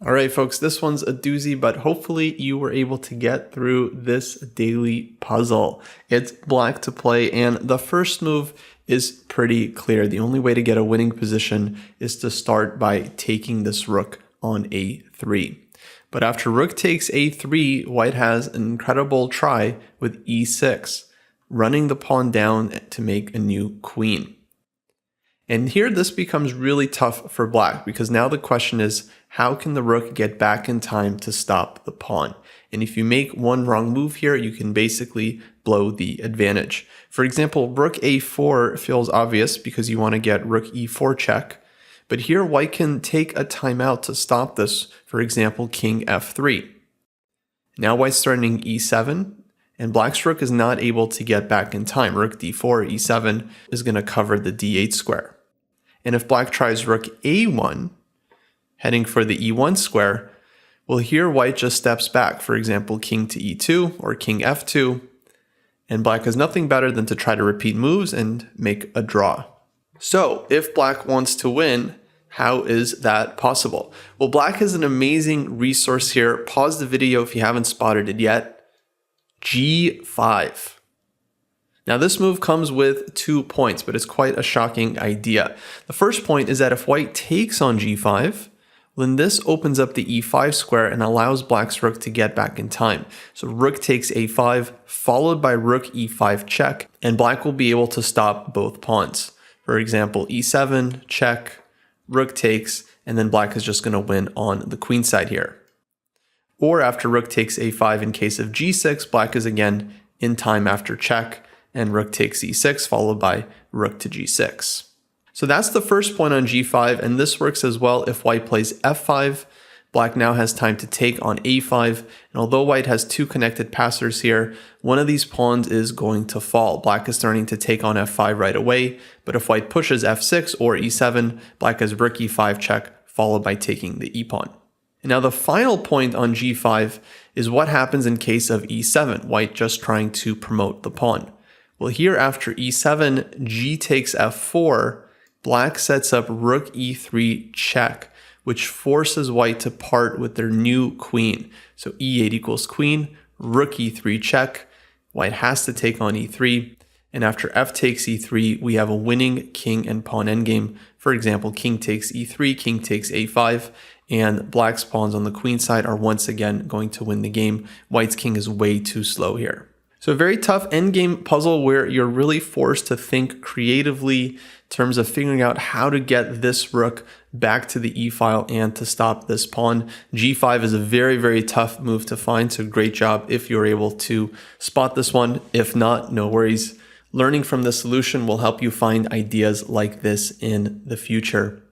All right, folks, this one's a doozy, but hopefully you were able to get through this daily puzzle. It's black to play, and the first move is pretty clear. The only way to get a winning position is to start by taking this rook on a3. But after rook takes a3, white has an incredible try with e6, running the pawn down to make a new queen. And here this becomes really tough for black because now the question is, how can the rook get back in time to stop the pawn? And if you make one wrong move here, you can basically blow the advantage. For example, rook a4 feels obvious because you want to get rook e4 check. But here white can take a timeout to stop this, for example, king f3. Now white's threatening e7. And black's rook is not able to get back in time. Rook d4, e7 is going to cover the d8 square. And if black tries rook a1, heading for the e1 square, well, here white just steps back. For example, king to e2 or king f2. And black has nothing better than to try to repeat moves and make a draw. So if black wants to win, how is that possible? Well, black has an amazing resource here. Pause the video if you haven't spotted it yet. g5. Now this move comes with 2 points, but it's quite a shocking idea. The first point is that if white takes on g5, then this opens up the e5 square and allows black's rook to get back in time. So rook takes a5, followed by rook e5 check, and black will be able to stop both pawns. For example, e7, check, rook takes, and then black is just going to win on the queen side here. Or after rook takes a5 in case of g6, black is again in time after check, and rook takes e6, followed by rook to g6. So that's the first point on g5, and this works as well if white plays f5. Black now has time to take on a5, and although white has 2 connected passers here, one of these pawns is going to fall. Black is starting to take on f5 right away, but if white pushes f6 or e7, black has rook e5 check, followed by taking the e-pawn. And now the final point on g5 is what happens in case of e7, white just trying to promote the pawn. Well, here after e7, g takes f4, black sets up rook e3 check, which forces white to part with their new queen. So e8 equals queen, rook e3 check, white has to take on e3, and after f takes e3, we have a winning king and pawn endgame. For example, king takes e3, king takes a5, and black's pawns on the queen side are once again going to win the game. White's king is way too slow here. So a very tough endgame puzzle where you're really forced to think creatively in terms of figuring out how to get this rook back to the e-file and to stop this pawn. g5 is a very, very tough move to find, so great job if you're able to spot this one. If not, no worries. Learning from the solution will help you find ideas like this in the future.